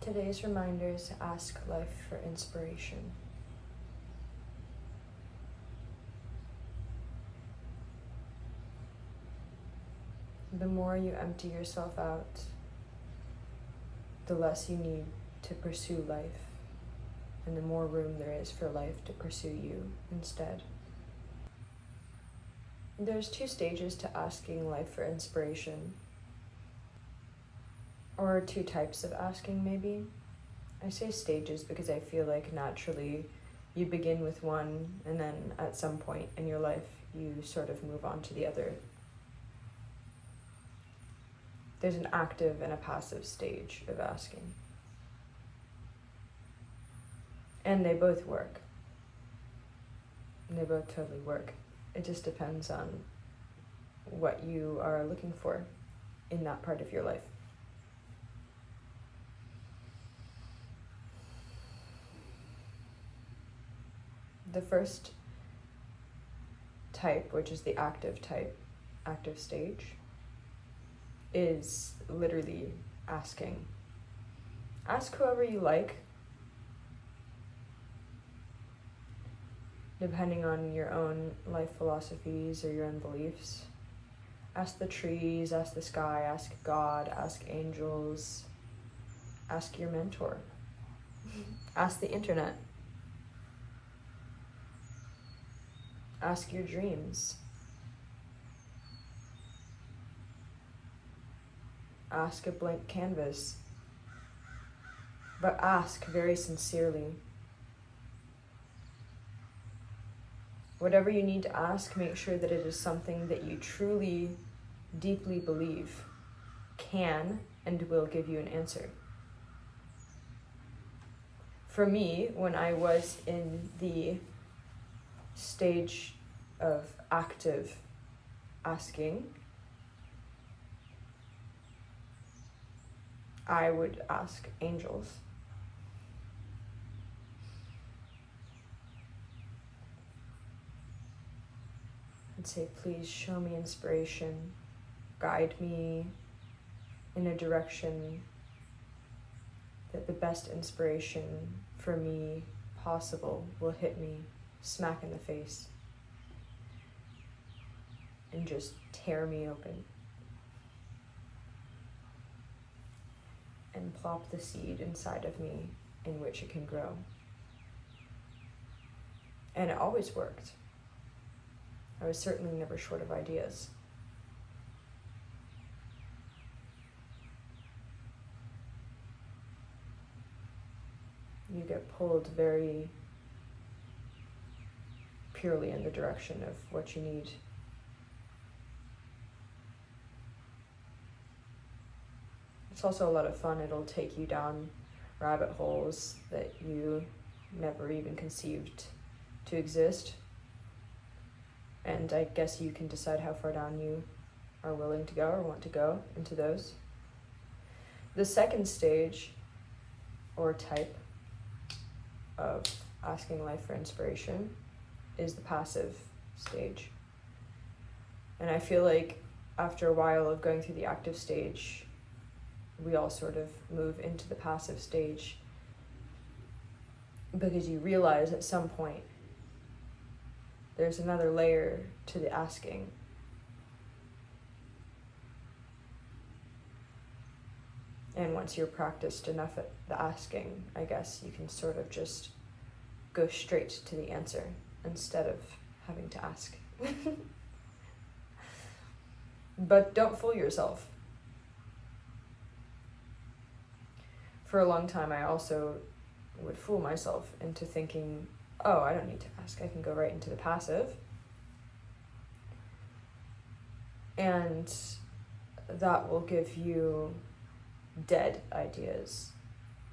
Today's reminder is to ask life for inspiration. The more you empty yourself out, the less you need to pursue life, and the more room there is for life to pursue you instead. There's 2 stages to asking life for inspiration, or 2 types of asking maybe. I say stages because I feel like naturally you begin with one, and then at some point in your life you sort of move on to the other. There's an active and a passive stage of asking. And they both work. And they both totally work. It just depends on what you are looking for in that part of your life. The first type, which is the active type, active stage, is literally asking. Ask whoever you like, depending on your own life philosophies or your own beliefs. Ask the trees, ask the sky, ask God, ask angels, ask your mentor, ask the internet, ask your dreams, ask a blank canvas, but ask very sincerely. Whatever you need to ask, make sure that it is something that you truly, deeply believe can and will give you an answer. For me, when I was in the stage of active asking, I would ask angels. I'd say, please show me inspiration, guide me in a direction that the best inspiration for me possible will hit me smack in the face and just tear me open and plop the seed inside of me in which it can grow. And it always worked. I was certainly never short of ideas. You get pulled very purely in the direction of what you need. It's also a lot of fun. It'll take you down rabbit holes that you never even conceived to exist. And I guess you can decide how far down you are willing to go or want to go into those. The second stage, or type, of asking life for inspiration is the passive stage. And I feel like after a while of going through the active stage, we all sort of move into the passive stage because you realize at some point there's another layer to the asking. And once you're practiced enough at the asking, I guess you can sort of just go straight to the answer instead of having to ask. But don't fool yourself. For a long time, I also would fool myself into thinking, oh, I don't need to ask, I can go right into the passive. And that will give you dead ideas,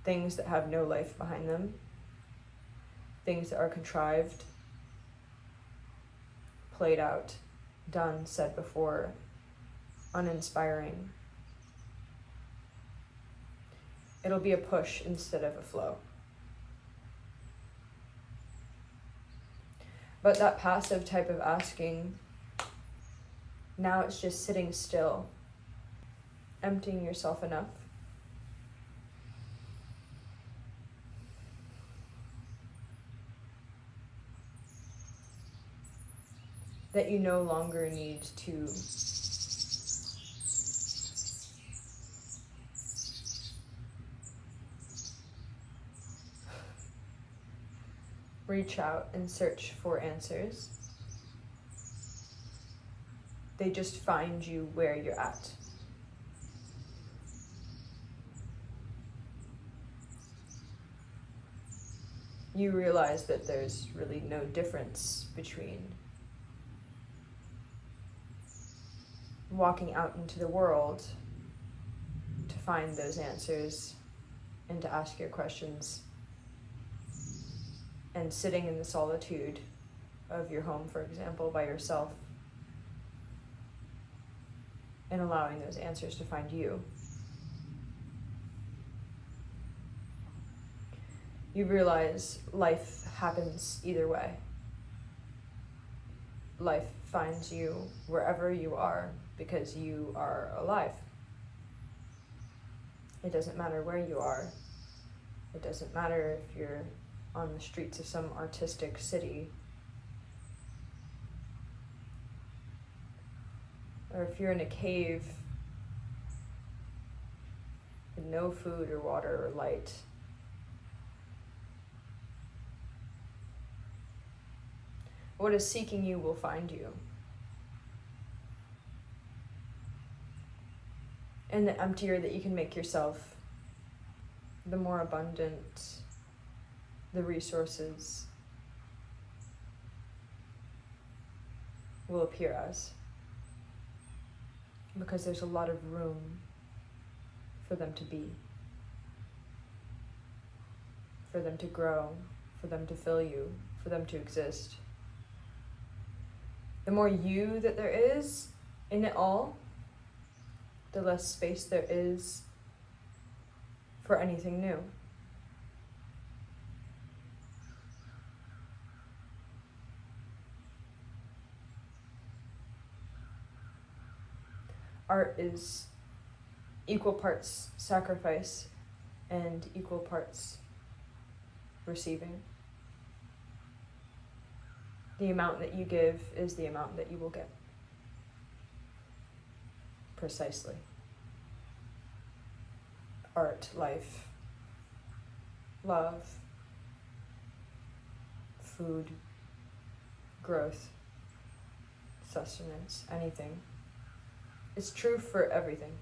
things that have no life behind them, things that are contrived, played out, done, said before, uninspiring. It'll be a push instead of a flow. But that passive type of asking, now it's just sitting still, emptying yourself enough that you no longer need to reach out and search for answers. They just find you where you're at. You realize that there's really no difference between walking out into the world to find those answers and to ask your questions, and sitting in the solitude of your home, for example, by yourself, and allowing those answers to find you. You realize life happens either way. Life finds you wherever you are because you are alive. It doesn't matter where you are. It doesn't matter if you're on the streets of some artistic city, or if you're in a cave with no food or water or light. What is seeking you will find you. And the emptier that you can make yourself, the more abundant the resources will appear as. Because there's a lot of room for them to be, for them to grow, for them to fill you, for them to exist. The more you that there is in it all, the less space there is for anything new. Art is equal parts sacrifice and equal parts receiving. The amount that you give is the amount that you will get. Precisely. Art, life, love, food, growth, sustenance, anything. It's true for everything.